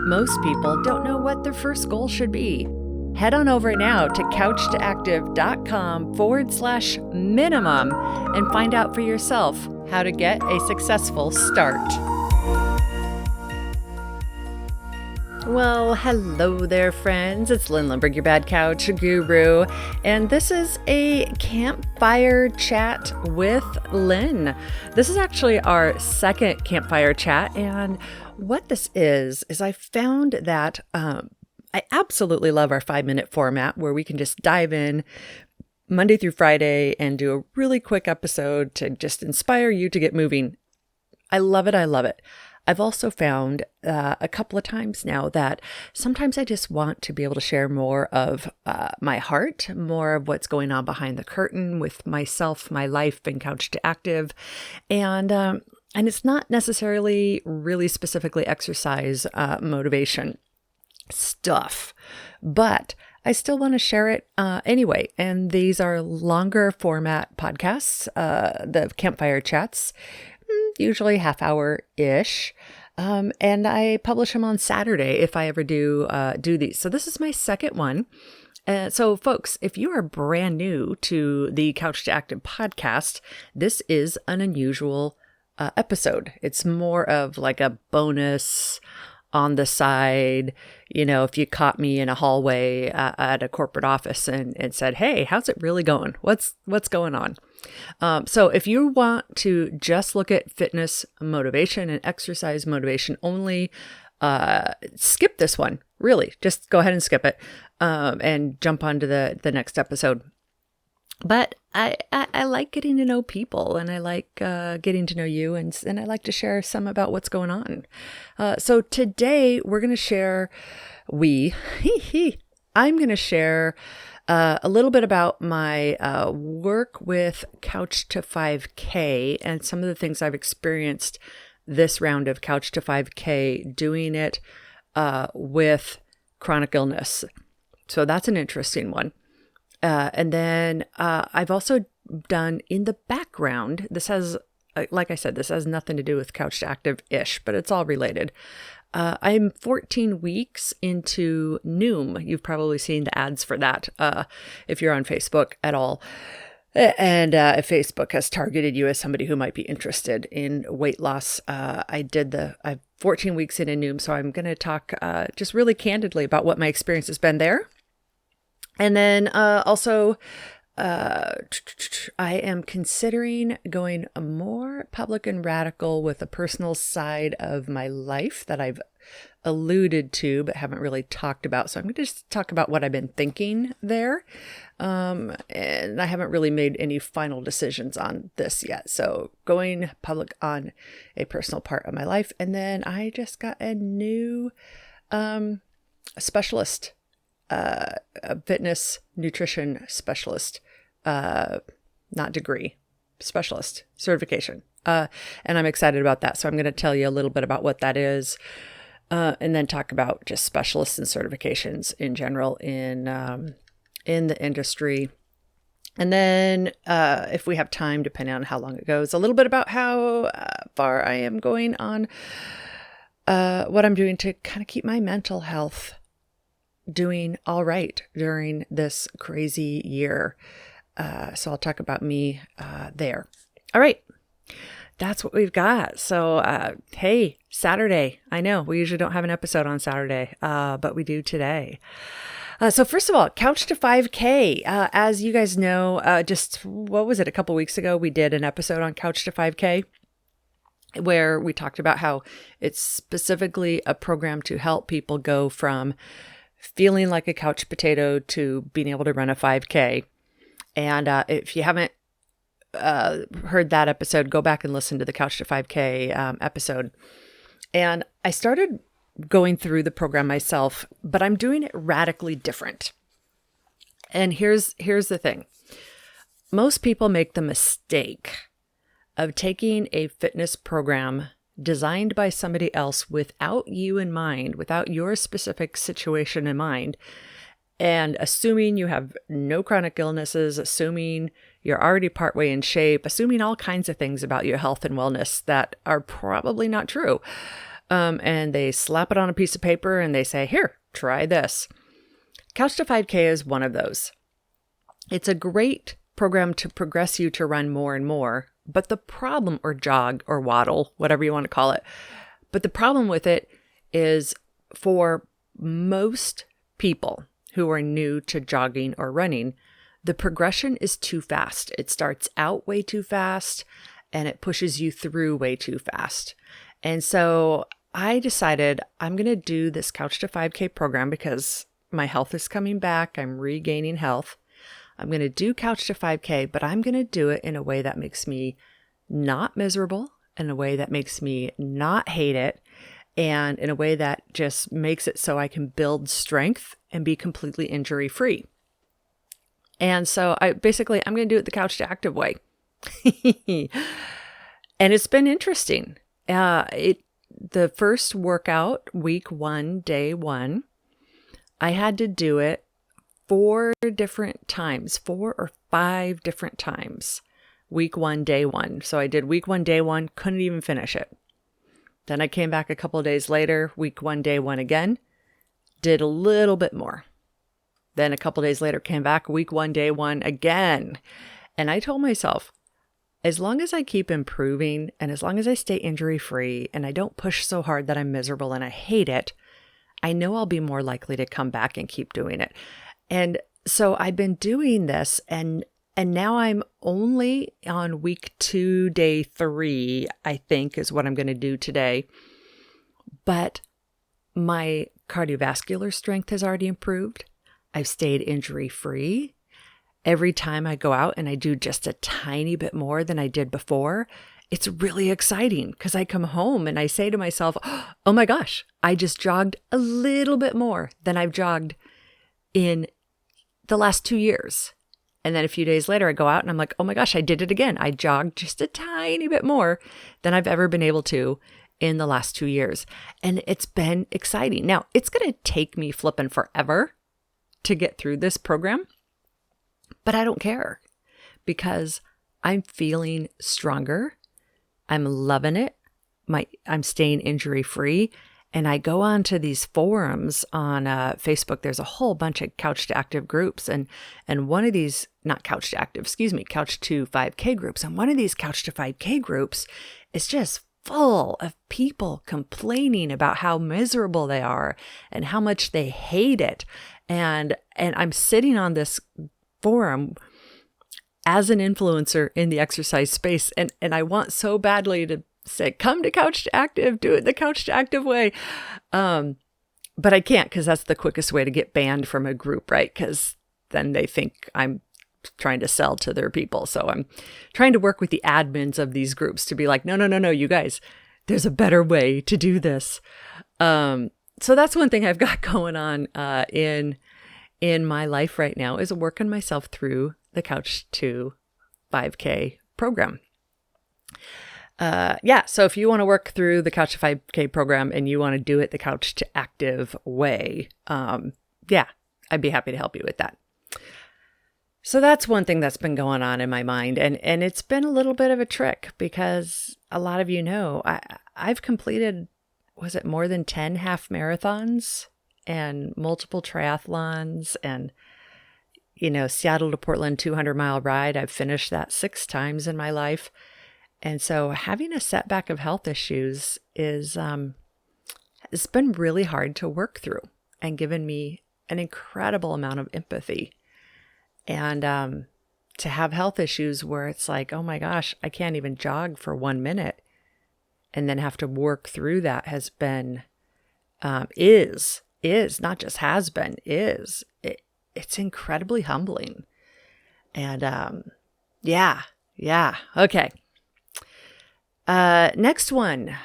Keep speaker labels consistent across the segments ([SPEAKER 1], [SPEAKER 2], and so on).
[SPEAKER 1] Most people don't know what their first goal should be. Head on over now to couchtoactive.com/minimum and find out for yourself how to get a successful start. Well, hello there, friends. It's Lindbergh, your bad couch guru, and this is a Campfire Chat with Lynn. This is actually our second Campfire Chat, and what this is I found that I absolutely love our 5-minute format where we can just dive in Monday through Friday and do a really quick episode to just inspire you to get moving. I love it. I love it. I've also found a couple of times now that sometimes I just want to be able to share more of my heart, more of what's going on behind the curtain with myself, my life, and Couch to Active. And it's not necessarily really specifically exercise motivation stuff, but I still want to share it anyway. And these are longer format podcasts, the Campfire Chats, usually half hour-ish. And I publish them on Saturday if I ever do these. So this is my second one. So folks, if you are brand new to the Couch to Active podcast, this is an unusual episode. It's more of like a bonus on the side. You know, if you caught me in a hallway at a corporate office and said, "Hey, how's it really going? What's going on?" So if you want to just look at fitness motivation and exercise motivation only, skip this one. Really, just go ahead and skip it and jump onto the next episode. But I like getting to know people, and I like getting to know you, and I like to share some about what's going on. So today we're going to share, I'm going to share a little bit about my work with Couch to 5K and some of the things I've experienced this round of Couch to 5K doing it with chronic illness. So that's an interesting one. And then I've also done in the background, this has, like I said, this has nothing to do with Couch to Active-ish, but it's all related. I'm 14 weeks into Noom. You've probably seen the ads for that if you're on Facebook at all. And if Facebook has targeted you as somebody who might be interested in weight loss, I'm 14 weeks in Noom, so I'm going to talk just really candidly about what my experience has been there. And then also, I am considering going more public and radical with a personal side of my life that I've alluded to but haven't really talked about. So I'm going to just talk about what I've been thinking there. And I haven't really made any final decisions on this yet. So going public on a personal part of my life. And then I just got a new specialist, a fitness nutrition specialist, not degree, specialist certification. And I'm excited about that. So I'm going to tell you a little bit about what that is, and then talk about just specialists and certifications in general in the industry. And then, if we have time, depending on how long it goes, a little bit about how far I am going on, what I'm doing to kind of keep my mental health doing all right during this crazy year. So I'll talk about me there. All right. That's what we've got. So, hey, Saturday. I know we usually don't have an episode on Saturday, but we do today. So first of all, Couch to 5K. As you guys know, just what was it? A couple weeks ago, we did an episode on Couch to 5K where we talked about how it's specifically a program to help people go from feeling like a couch potato to being able to run a 5K. And if you haven't heard that episode, go back and listen to the Couch to 5K episode. And I started going through the program myself, but I'm doing it radically different. And here's the thing. Most people make the mistake of taking a fitness program designed by somebody else without you in mind, without your specific situation in mind, and assuming you have no chronic illnesses, assuming you're already partway in shape, assuming all kinds of things about your health and wellness that are probably not true. and they slap it on a piece of paper and they say, here, try this. Couch to 5K is one of those. It's a great program to progress you to run more and more, but the problem, or jog or waddle, whatever you want to call it, but the problem with it is for most people who are new to jogging or running, the progression is too fast. It starts out way too fast and it pushes you through way too fast. And so I decided I'm going to do this Couch to 5K program because my health is coming back. I'm regaining health. I'm going to do Couch to 5K, but I'm going to do it in a way that makes me not miserable, in a way that makes me not hate it, and in a way that just makes it so I can build strength and be completely injury free. And so I'm going to do it the Couch to Active way. And it's been interesting. The first workout, week 1, day 1, I had to do it 4 or 5 different times. Week 1, day 1. So I did week 1, day 1, couldn't even finish it. Then I came back a couple of days later, week 1, day 1 again, did a little bit more. Then a couple of days later, came back, week 1, day 1 again. And I told myself, as long as I keep improving and as long as I stay injury free and I don't push so hard that I'm miserable and I hate it, I know I'll be more likely to come back and keep doing it. And so I've been doing this and now I'm only on week 2, day 3, I think is what I'm going to do today. But my cardiovascular strength has already improved. I've stayed injury free. Every time I go out and I do just a tiny bit more than I did before, it's really exciting because I come home and I say to myself, oh my gosh, I just jogged a little bit more than I've jogged in the last 2 years. And then a few days later, I go out and I'm like, oh my gosh, I did it again. I jogged just a tiny bit more than I've ever been able to in the last 2 years. And it's been exciting. Now, it's going to take me flipping forever to get through this program, but I don't care because I'm feeling stronger. I'm loving it. I'm staying injury free. And I go on to these forums on Facebook. There's a whole bunch of Couch to Active groups. And one of these, not Couch to Active, Couch to 5K groups. And one of these Couch to 5K groups is just full of people complaining about how miserable they are and how much they hate it. And I'm sitting on this forum as an influencer in the exercise space. And I want so badly to say, come to Couch to Active, do it the Couch to Active way. But I can't because that's the quickest way to get banned from a group, right? Because then they think I'm trying to sell to their people. So I'm trying to work with the admins of these groups to be like, no, you guys, there's a better way to do this. So that's one thing I've got going on in my life right now is working myself through the Couch to 5K program. So if you want to work through the Couch to 5K program and you want to do it the Couch to Active way, I'd be happy to help you with that. So that's one thing that's been going on in my mind. And it's been a little bit of a trick because a lot of you know, I've completed, was it more than 10 half marathons and multiple triathlons and, Seattle to Portland 200-mile ride. I've finished that 6 times in my life. And so having a setback of health issues it's been really hard to work through and given me an incredible amount of empathy. And to have health issues where it's like, oh my gosh, I can't even jog for 1 minute and then have to work through that has been, is not just has been, it's incredibly humbling. And okay. Next one,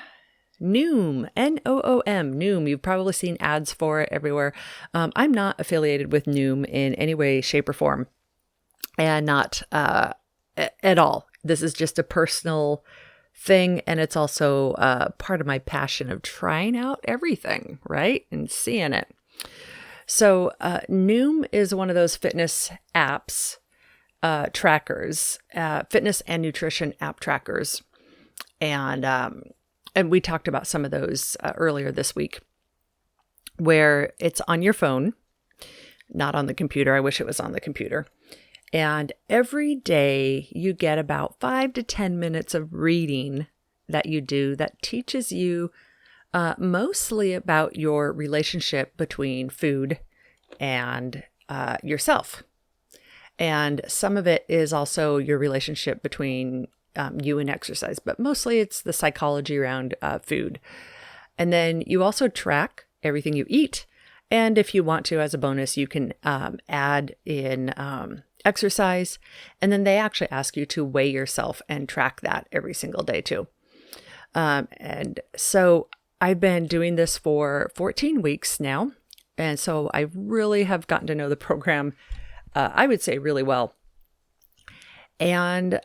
[SPEAKER 1] Noom, Noom, Noom. You've probably seen ads for it everywhere. I'm not affiliated with Noom in any way, shape, or form, and not at all. This is just a personal thing, and it's also part of my passion of trying out everything, right, and seeing it. So Noom is one of those fitness apps, trackers, fitness and nutrition app trackers. And and we talked about some of those earlier this week, where it's on your phone, not on the computer. I wish it was on the computer. And every day you get about 5 to 10 minutes of reading that you do that teaches you mostly about your relationship between food and yourself. And some of it is also your relationship between you and exercise, but mostly it's the psychology around food. And then you also track everything you eat. And if you want to, as a bonus, you can add in exercise. And then they actually ask you to weigh yourself and track that every single day too. And so I've been doing this for 14 weeks now. And so I really have gotten to know the program, I would say really well. And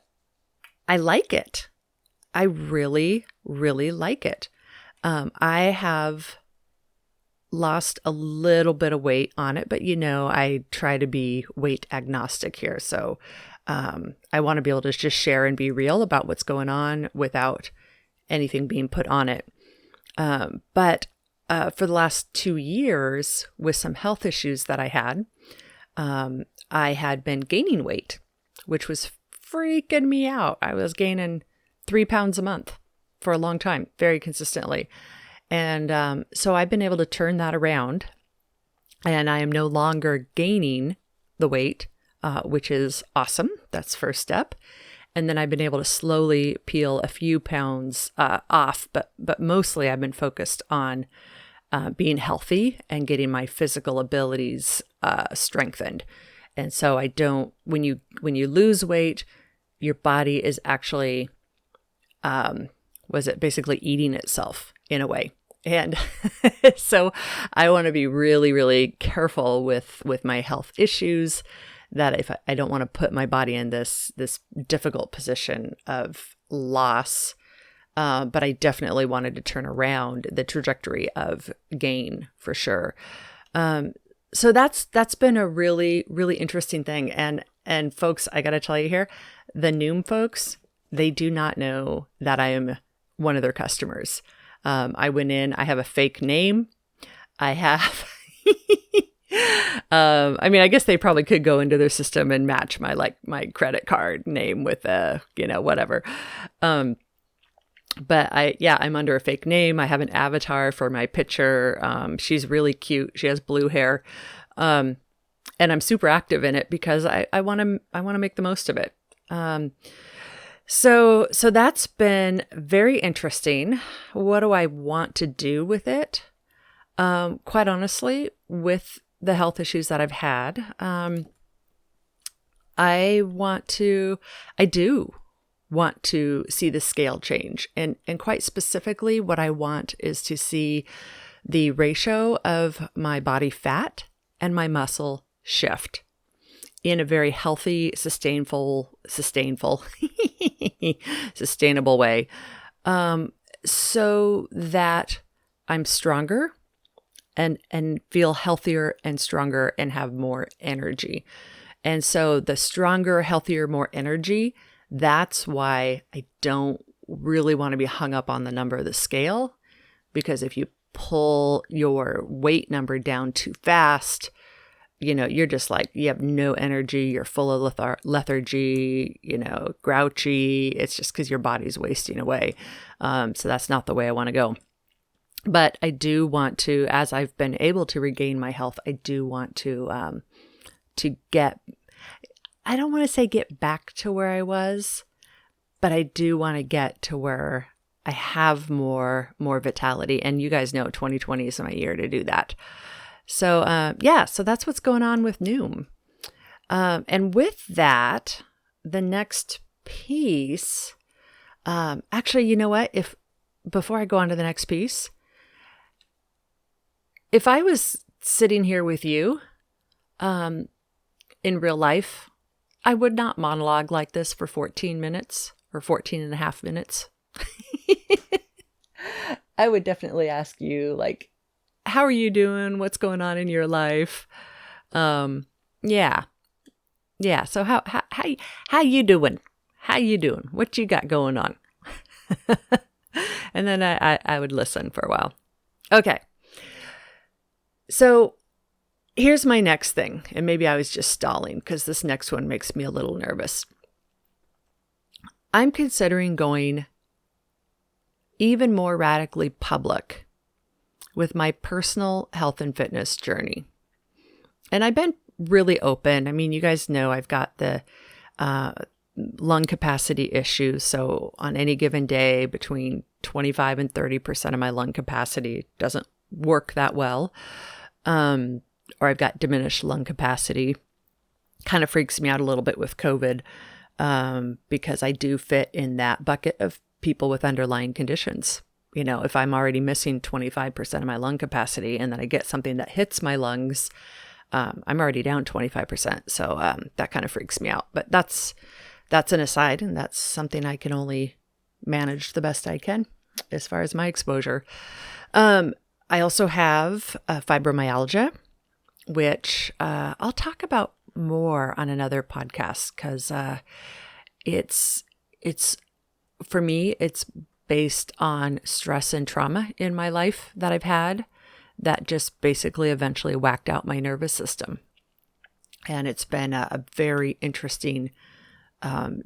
[SPEAKER 1] I like it. I really, really like it. I have lost a little bit of weight on it, but I try to be weight agnostic here. So I want to be able to just share and be real about what's going on without anything being put on it. But for the last 2 years, with some health issues that I had been gaining weight, which was freaking me out. I was gaining 3 pounds a month for a long time, very consistently. And so I've been able to turn that around, and I am no longer gaining the weight, which is awesome. That's first step. And then I've been able to slowly peel a few pounds off, but mostly I've been focused on being healthy and getting my physical abilities strengthened. And so when you lose weight, your body is actually, basically eating itself in a way. And so I want to be really, really careful with my health issues, that if I don't want to put my body in this difficult position of loss, but I definitely wanted to turn around the trajectory of gain for sure. So that's been a really, really interesting thing. And folks, I got to tell you here, the Noom folks, they do not know that I am one of their customers. I went in, I have a fake name. I have, I guess they probably could go into their system and match my credit card name with whatever. But I'm under a fake name. I have an avatar for my picture. She's really cute. She has blue hair. And I'm super active in it because I want to make the most of it. So that's been very interesting. What do I want to do with it? Quite honestly, with the health issues that I've had, I do want to see the scale change. And quite specifically, what I want is to see the ratio of my body fat and my muscle shift in a very healthy, sustainable way, so that I'm stronger and feel healthier and stronger and have more energy. And so the stronger, healthier, more energy, that's why I don't really want to be hung up on the number of the scale, because if you pull your weight number down too fast, you're just like, you have no energy, you're full of lethargy, grouchy. It's just because your body's wasting away. So that's not the way I want to go. But I do want to, as I've been able to regain my health, I do want to get, I don't want to say get back to where I was, but I do want to get to where I have more vitality. And you guys know 2020 is my year to do that. So, so that's what's going on with Noom. And with that, the next piece, actually, you know what? Before I go on to the next piece, if I was sitting here with you, in real life, I would not monologue like this for 14 minutes or 14 and a half minutes. I would definitely ask you, like, how are you doing? What's going on in your life? Yeah. So how you doing? How you doing? What you got going on? And then I would listen for a while. Okay. So here's my next thing. And maybe I was just stalling because this next one makes me a little nervous. I'm considering going even more radically public with my personal health and fitness journey. And I've been really open. I mean, you guys know I've got the lung capacity issue. So on any given day, between 25 and 30% of my lung capacity doesn't work that well. Or I've got diminished lung capacity. Kind of freaks me out a little bit with COVID because I do fit in that bucket of people with underlying conditions. You know, if I'm already missing 25% of my lung capacity and then I get something that hits my lungs, I'm already down 25%. So that kind of freaks me out. But that's an aside, and that's something I can only manage the best I can as far as my exposure. I also have fibromyalgia, which I'll talk about more on another podcast because it's for me, it's based on stress and trauma in my life that I've had that just basically eventually whacked out my nervous system. And it's been a very interesting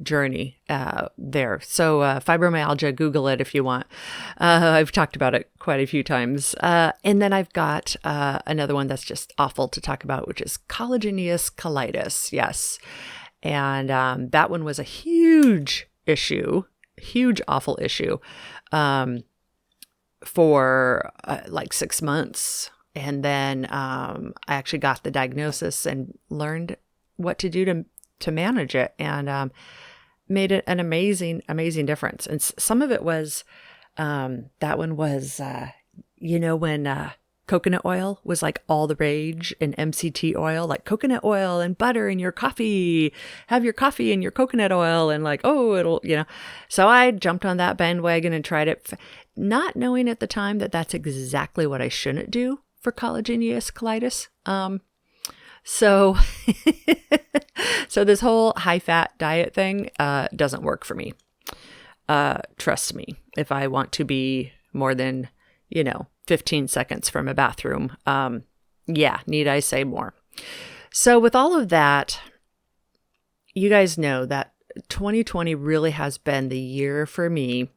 [SPEAKER 1] journey there. So fibromyalgia, Google it if you want. I've talked about it quite a few times. And then I've got another one that's just awful to talk about, which is collagenous colitis. Yes. And that one was a huge issue, huge, awful issue for like 6 months. And then I actually got the diagnosis and learned what to do to manage it, and made it an amazing difference. And some of it was, that one was, when coconut oil was like all the rage, and MCT oil, like coconut oil and butter in your coffee, have your coffee and your coconut oil, and like, oh, it'll, So I jumped on that bandwagon and tried it, not knowing at the time that that's exactly what I shouldn't do for collagenous colitis. So this whole high fat diet thing doesn't work for me. Trust me, if I want to be more than, 15 seconds from a bathroom, need I say more? So with all of that, you guys know that 2020 really has been the year for me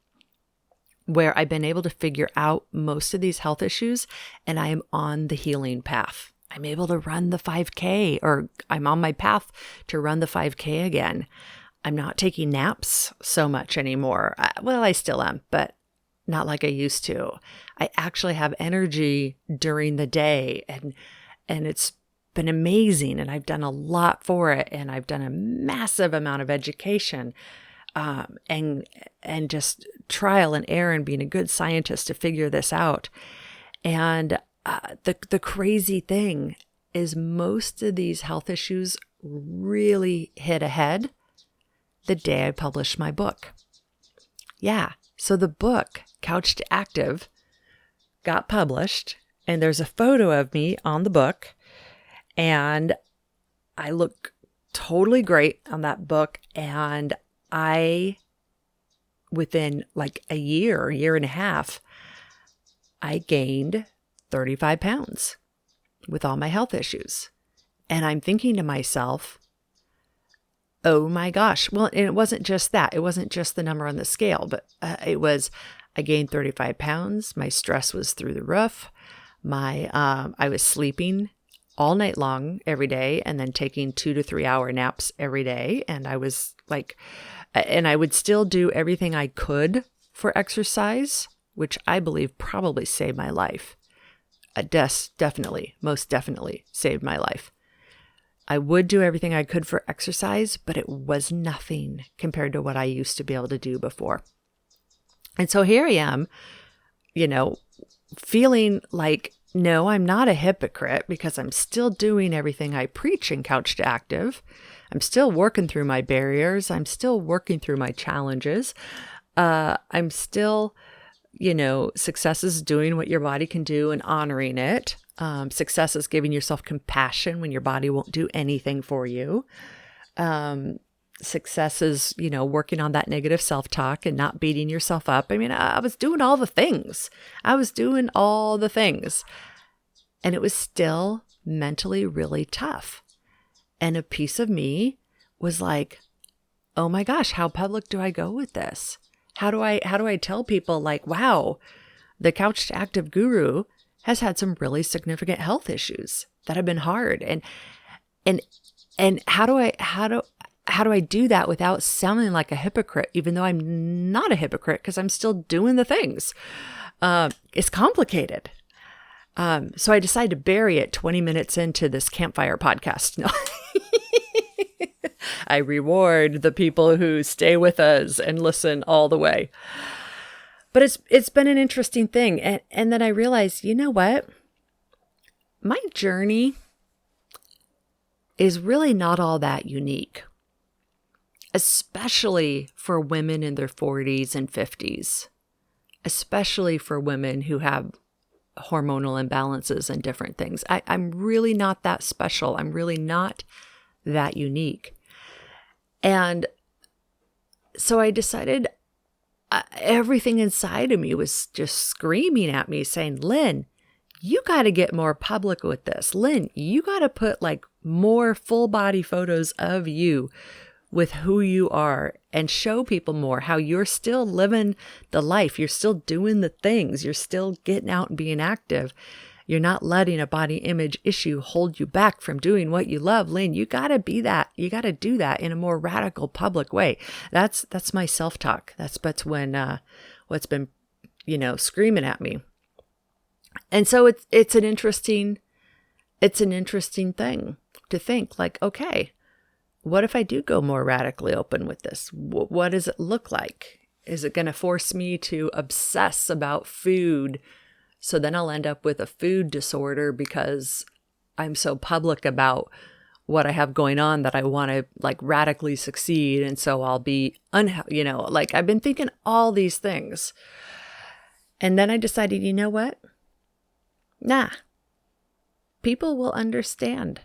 [SPEAKER 1] where I've been able to figure out most of these health issues, and I am on the healing path. I'm able to run the 5K, or I'm on my path to run the 5K again. I'm not taking naps so much anymore. Well, I still am, but not like I used to. I actually have energy during the day, and it's been amazing, and I've done a lot for it, and I've done a massive amount of education, and just trial and error and being a good scientist to figure this out. And the crazy thing is most of these health issues really hit ahead the day I published my book. Yeah. So the book, Couch to Active, got published, and there's a photo of me on the book, and I look totally great on that book. And within like a year and a half, I gained 35 pounds with all my health issues. And I'm thinking to myself, oh my gosh. Well, and it wasn't just that. It wasn't just the number on the scale, but it was, I gained 35 pounds. My stress was through the roof. I was sleeping all night long every day, and then taking 2 to 3 hour naps every day. And I was like, and I would still do everything I could for exercise, which I believe probably saved my life. Most definitely saved my life. I would do everything I could for exercise, but it was nothing compared to what I used to be able to do before. And so here I am, feeling like, no, I'm not a hypocrite, because I'm still doing everything I preach in Couch to Active. I'm still working through my barriers. I'm still working through my challenges. I'm still, success is doing what your body can do and honoring it. Success is giving yourself compassion when your body won't do anything for you. success is, working on that negative self-talk and not beating yourself up. I mean, I was doing all the things. And it was still mentally really tough. And a piece of me was like, oh my gosh, how public do I go with this? How do I tell people like, wow, the Couch to Active guru has had some really significant health issues that have been hard. And how do I do that without sounding like a hypocrite, even though I'm not a hypocrite because I'm still doing the things? It's complicated. So I decided to bury it 20 minutes into this Campfire podcast. No. I reward the people who stay with us and listen all the way. But it's been an interesting thing. And then I realized, you know what? My journey is really not all that unique, especially for women in their 40s and 50s, especially for women who have hormonal imbalances and different things. I'm really not that special. I'm really not that unique. And so I decided everything inside of me was just screaming at me saying, Lynn, you got to get more public with this. Lynn, you got to put like more full body photos of you with who you are and show people more how you're still living the life. You're still doing the things. You're still getting out and being active. You're not letting a body image issue hold you back from doing what you love. Lynn, you got to be that. You got to do that in a more radical public way. That's my self-talk. That's what's been, screaming at me. And so it's an interesting thing to think like, okay, what if I do go more radically open with this? What does it look like? Is it going to force me to obsess about food? So then I'll end up with a food disorder because I'm so public about what I have going on that I want to like radically succeed. And so I'll be like I've been thinking all these things. And then I decided, you know what? Nah, people will understand.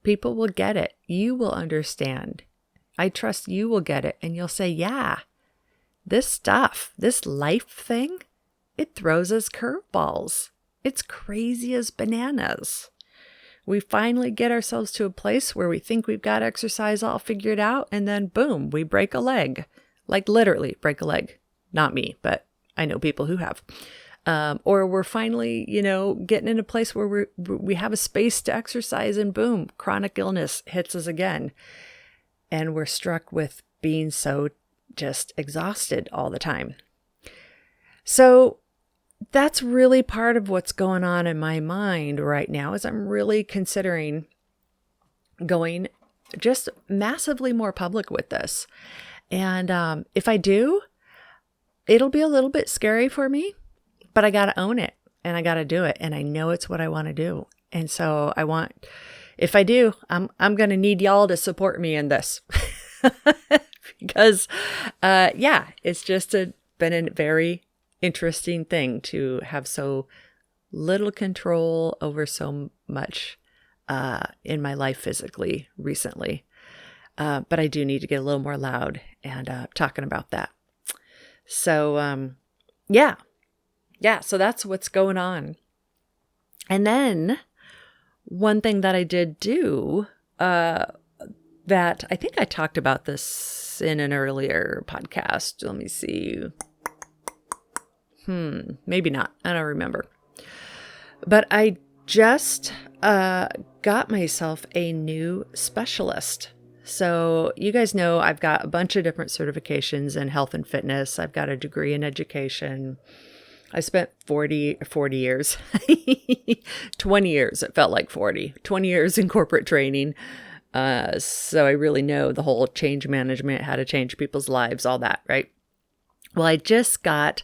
[SPEAKER 1] People will get it. You will understand. I trust you will get it. And you'll say, yeah, this stuff, this life thing, it throws us curveballs. It's crazy as bananas. We finally get ourselves to a place where we think we've got exercise all figured out, and then boom, we break a leg. Like literally break a leg. Not me, but I know people who have. Or we're finally, getting in a place where we have a space to exercise, and boom, chronic illness hits us again. And we're struck with being so just exhausted all the time. So that's really part of what's going on in my mind right now, is I'm really considering going just massively more public with this. And if I do, it'll be a little bit scary for me, but I got to own it and I got to do it. And I know it's what I want to do. And so if I do, I'm going to need y'all to support me in this because, it's just been a very interesting thing to have so little control over so much in my life physically recently. But I do need to get a little more loud and talking about that. So, so that's what's going on. And then one thing that I did do, that I think I talked about this in an earlier podcast. Let me see. Maybe not. I don't remember. But I just got myself a new specialist. So you guys know I've got a bunch of different certifications in health and fitness. I've got a degree in education. I spent 40 years, 20 years, it felt like 40, 20 years in corporate training. So I really know the whole change management, how to change people's lives, all that, right? Well, I just got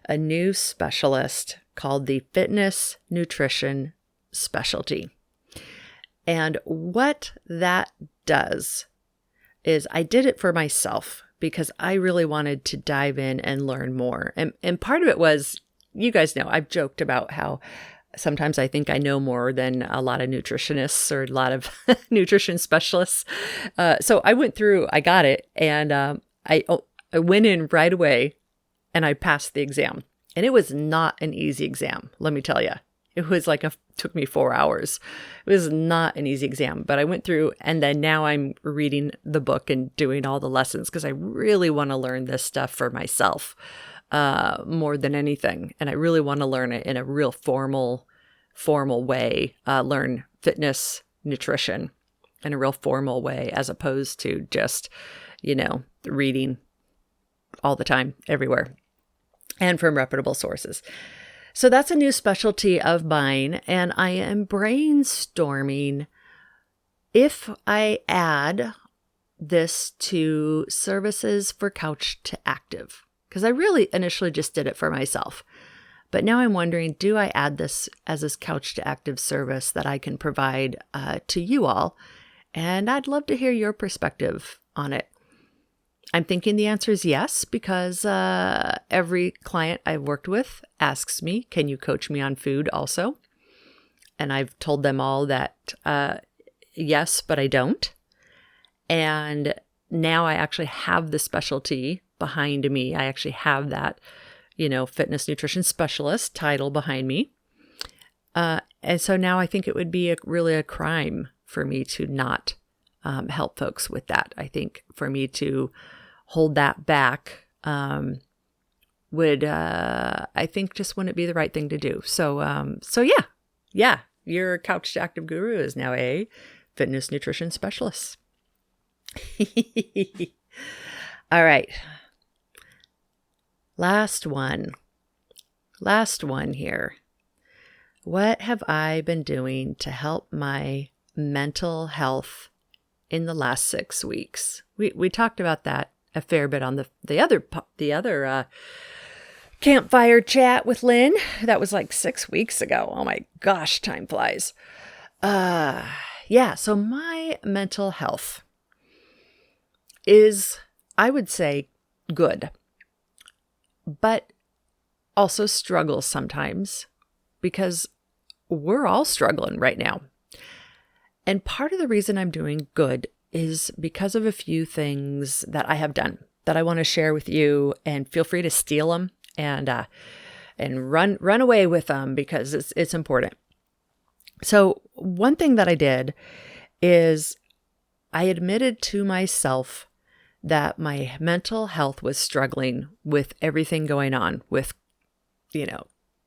[SPEAKER 1] a new specialist called the Fitness Nutrition Specialty. And what that does is I did it for myself because I really wanted to dive in and learn more. And part of it was, you guys know, I've joked about how Sometimes I think I know more than a lot of nutritionists or a lot of nutrition specialists. So I went through, I got it, and I went in right away and I passed the exam. And it was not an easy exam, let me tell you. It was took me 4 hours. It was not an easy exam, but I went through, and then now I'm reading the book and doing all the lessons because I really want to learn this stuff for myself more than anything. And I really want to learn it in a real formal way, learn fitness, nutrition in a real formal way, as opposed to just, reading all the time, everywhere, and from reputable sources. So that's a new specialty of mine, and I am brainstorming if I add this to services for Couch to Active, because I really initially just did it for myself. But now I'm wondering, do I add this as this Couch to Active service that I can provide to you all? And I'd love to hear your perspective on it. I'm thinking the answer is yes, because every client I've worked with asks me, can you coach me on food also? And I've told them all that yes, but I don't. And now I actually have the specialty behind me. I actually have that, fitness nutrition specialist title behind me. And so now I think it would be really a crime for me to not help folks with that. I think for me to hold that back would, I think, just wouldn't be the right thing to do. So yeah, your Couch to Active guru is now a fitness nutrition specialist. All right. Last one here. What have I been doing to help my mental health in the last 6 weeks? We talked about that a fair bit on the other Campfire Chat with Lynn. That was like 6 weeks ago. Oh my gosh, time flies. Yeah, so my mental health is, I would say, good, but also struggles sometimes, because we're all struggling right now. And part of the reason I'm doing good is because of a few things that I have done that I want to share with you, and feel free to steal them and run away with them, because it's important. So one thing that I did is I admitted to myself that my mental health was struggling with everything going on with,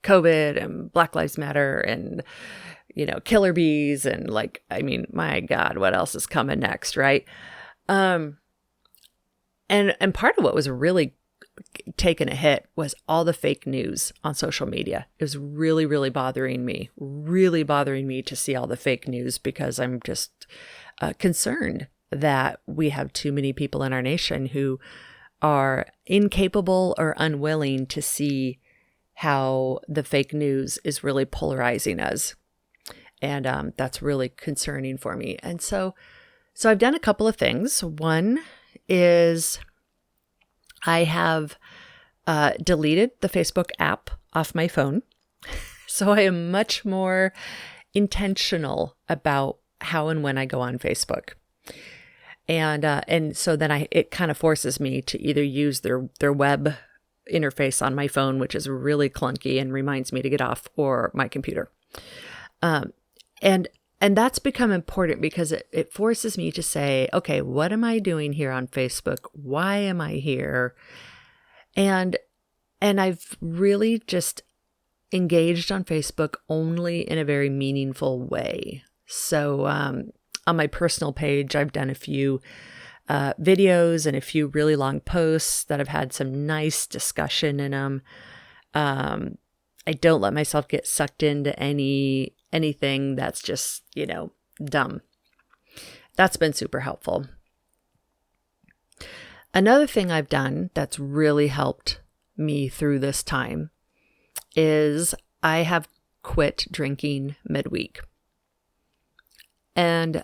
[SPEAKER 1] COVID and Black Lives Matter and, killer bees and my God, what else is coming next, right? And part of what was really taking a hit was all the fake news on social media. It was really, really bothering me to see all the fake news, because I'm just concerned that we have too many people in our nation who are incapable or unwilling to see how the fake news is really polarizing us. And that's really concerning for me. And so I've done a couple of things. One is I have deleted the Facebook app off my phone. So I am much more intentional about how and when I go on Facebook. And so then it kind of forces me to either use their web interface on my phone, which is really clunky and reminds me to get off, or my computer. And that's become important, because it forces me to say, okay, what am I doing here on Facebook? Why am I here? And I've really just engaged on Facebook only in a very meaningful way. So on my personal page, I've done a few videos and a few really long posts that have had some nice discussion in them. I don't let myself get sucked into anything that's just, dumb. That's been super helpful. Another thing I've done that's really helped me through this time is I have quit drinking midweek. And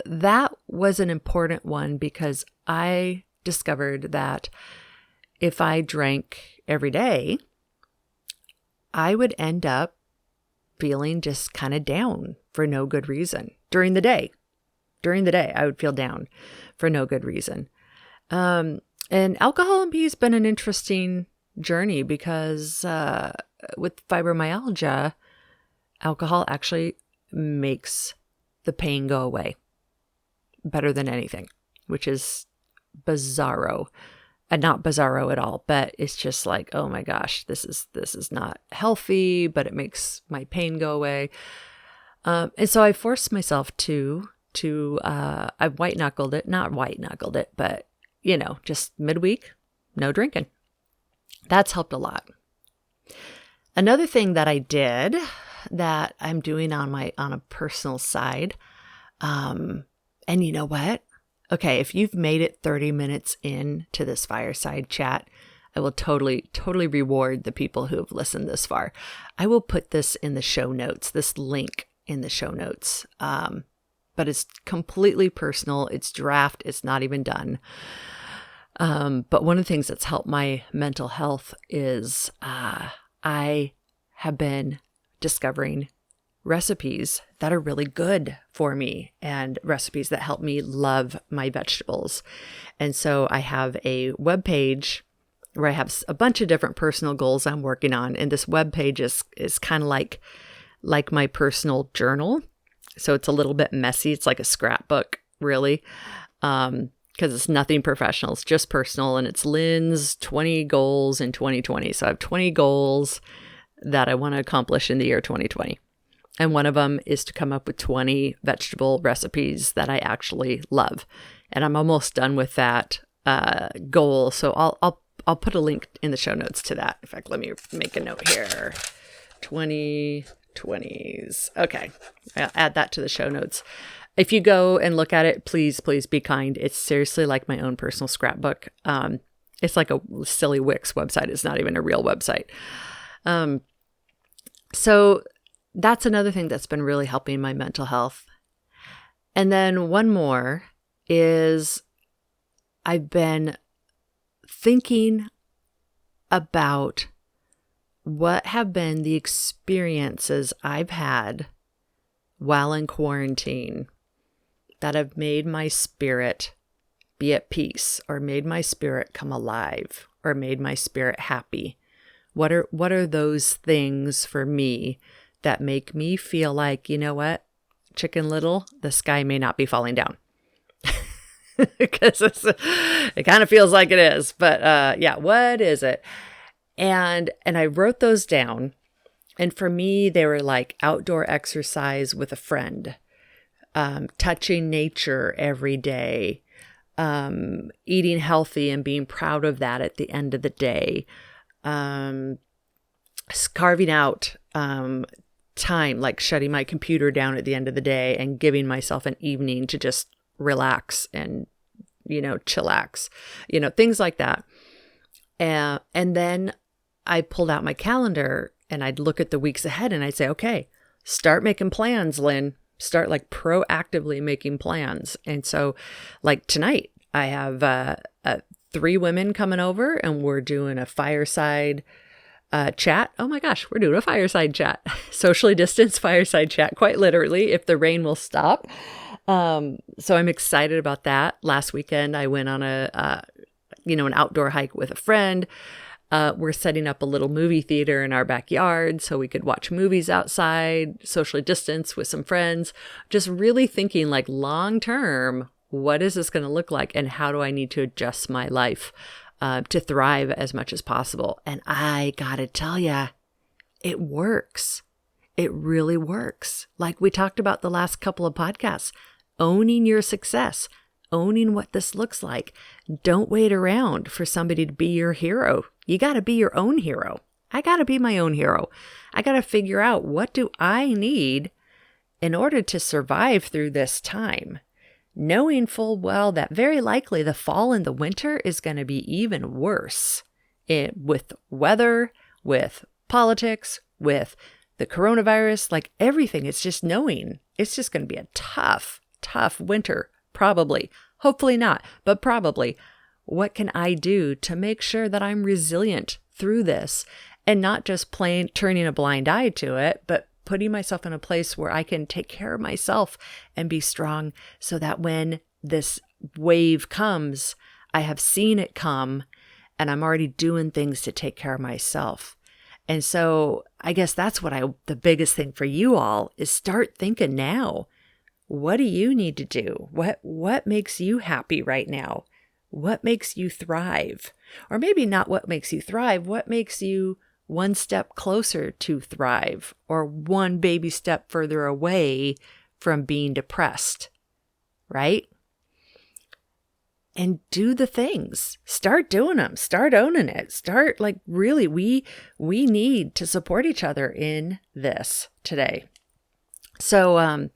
[SPEAKER 1] that was an important one, because I discovered that if I drank every day, I would end up feeling just kind of down for no good reason during the day. During the day, I would feel down for no good reason. And alcohol and me has been an interesting journey because with fibromyalgia, alcohol actually makes the pain go away better than anything, which is bizarro. Not bizarro at all, but it's just like, oh my gosh, this is not healthy, but it makes my pain go away. And so I forced myself I white knuckled it, not white knuckled it, but just midweek, no drinking. That's helped a lot. Another thing that I did that I'm doing on a personal side, and you know what? Okay, if you've made it 30 minutes into this fireside chat, I will totally reward the people who have listened this far. I will put this in the show notes, this link in the show notes. But it's completely personal. It's draft. It's not even done. But one of the things that's helped my mental health is I have been discovering recipes that are really good for me and recipes that help me love my vegetables. And so I have a webpage where I have a bunch of different personal goals I'm working on. And this webpage is kind of like my personal journal. So it's a little bit messy. It's like a scrapbook, really, because it's nothing professional. It's just personal. And it's Lynn's 20 goals in 2020. So I have 20 goals that I want to accomplish in the year 2020. And one of them is to come up with 20 vegetable recipes that I actually love. And I'm almost done with that goal. So I'll put a link in the show notes to that. In fact, let me make a note here. 2020s. Okay. I'll add that to the show notes. If you go and look at it, please be kind. It's seriously like my own personal scrapbook. It's like a silly Wix website. It's not even a real website. So that's another thing that's been really helping my mental health. And then one more is I've been thinking about what have been the experiences I've had while in quarantine that have made my spirit be at peace, or made my spirit come alive, or made my spirit happy. What are those things for me that make me feel like, you know what, Chicken Little, the sky may not be falling down. Because it kind of feels like it is. But yeah, what is it? And I wrote those down. And for me, they were like outdoor exercise with a friend, touching nature every day, eating healthy and being proud of that at the end of the day, carving out time, like shutting my computer down at the end of the day and giving myself an evening to just relax and, chillax, things like that. And then I pulled out my calendar and I'd look at the weeks ahead and I'd say, okay, start making plans, Lynn. Start like proactively making plans. And so like tonight, I have 3 women coming over and we're doing a fireside chat. Oh my gosh, we're doing a fireside chat, socially distanced fireside chat, quite literally, if the rain will stop. So I'm excited about that. Last weekend, I went on an outdoor hike with a friend. We're setting up a little movie theater in our backyard so we could watch movies outside, socially distanced with some friends, just really thinking like long term, what is this going to look like and how do I need to adjust my life to thrive as much as possible? And I got to tell you, it works. It really works. Like we talked about the last couple of podcasts, owning your success, owning what this looks like. Don't wait around for somebody to be your hero. You got to be your own hero. I got to be my own hero. I got to figure out, what do I need in order to survive through this time? Knowing full well that very likely the fall and the winter is going to be even worse with weather, with politics, with the coronavirus, like everything. It's just knowing it's just going to be a tough winter, probably. Hopefully not, but probably. What can I do to make sure that I'm resilient through this and not just turning a blind eye to it, but putting myself in a place where I can take care of myself and be strong so that when this wave comes, I have seen it come and I'm already doing things to take care of myself. And so I guess that's the biggest thing for you all is start thinking now. What do you need to do? What makes you happy right now? What makes you thrive? Or maybe not what makes you thrive, what makes you one step closer to thrive or one baby step further away from being depressed, right? And do the things. Start doing them. Start owning it. Start really, we need to support each other in this today. So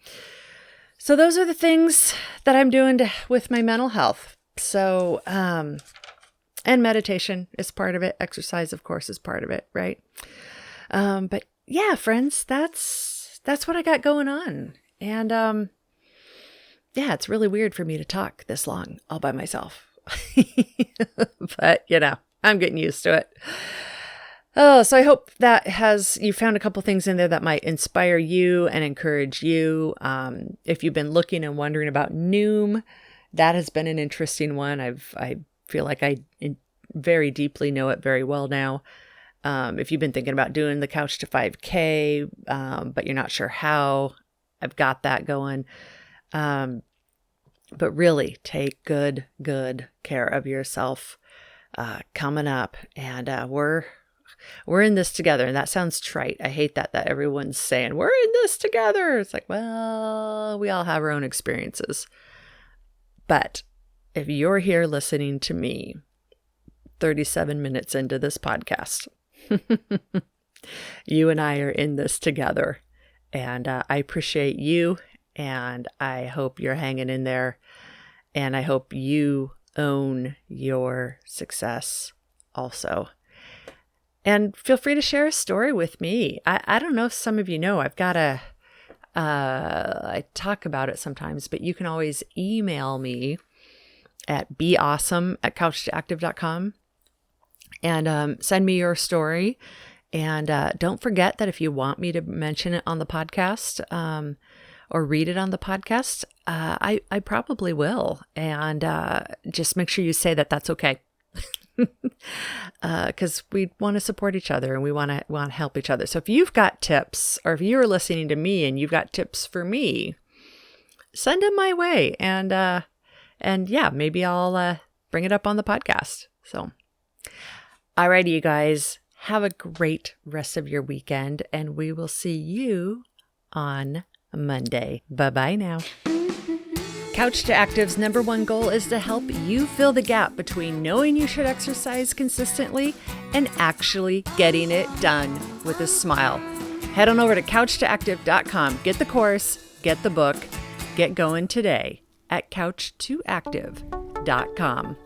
[SPEAKER 1] those are the things that I'm doing with my mental health. So, and meditation is part of it. Exercise, of course, is part of it, right? But yeah, friends, that's what I got going on. And yeah, it's really weird for me to talk this long all by myself. But, I'm getting used to it. Oh, so I hope that you found a couple things in there that might inspire you and encourage you. If you've been looking and wondering about Noom, that has been an interesting one. I feel like I very deeply know it very well now. If you've been thinking about doing the Couch to 5K, but you're not sure how, I've got that going. But really take good care of yourself, coming up, and, we're in this together. And that sounds trite. I hate that everyone's saying we're in this together. It's like, well, we all have our own experiences. But if you're here listening to me 37 minutes into this podcast, you and I are in this together. And I appreciate you. And I hope you're hanging in there. And I hope you own your success also. And feel free to share a story with me. I don't know if some of you know, I've got I talk about it sometimes, but you can always email me at beawesome@couchtoactive.com and send me your story. And don't forget that if you want me to mention it on the podcast or read it on the podcast, I probably will. And just make sure you say that that's okay. Because we want to support each other and we want to help each other. So if you've got tips, or if you're listening to me and you've got tips for me, send them my way. And yeah, maybe I'll bring it up on the podcast. So, alrighty, you guys, have a great rest of your weekend, and we will see you on Monday. Bye-bye now. Couch to Active's number one goal is to help you fill the gap between knowing you should exercise consistently and actually getting it done with a smile. Head on over to couchtoactive.com. Get the course, get the book, get going today at couchtoactive.com.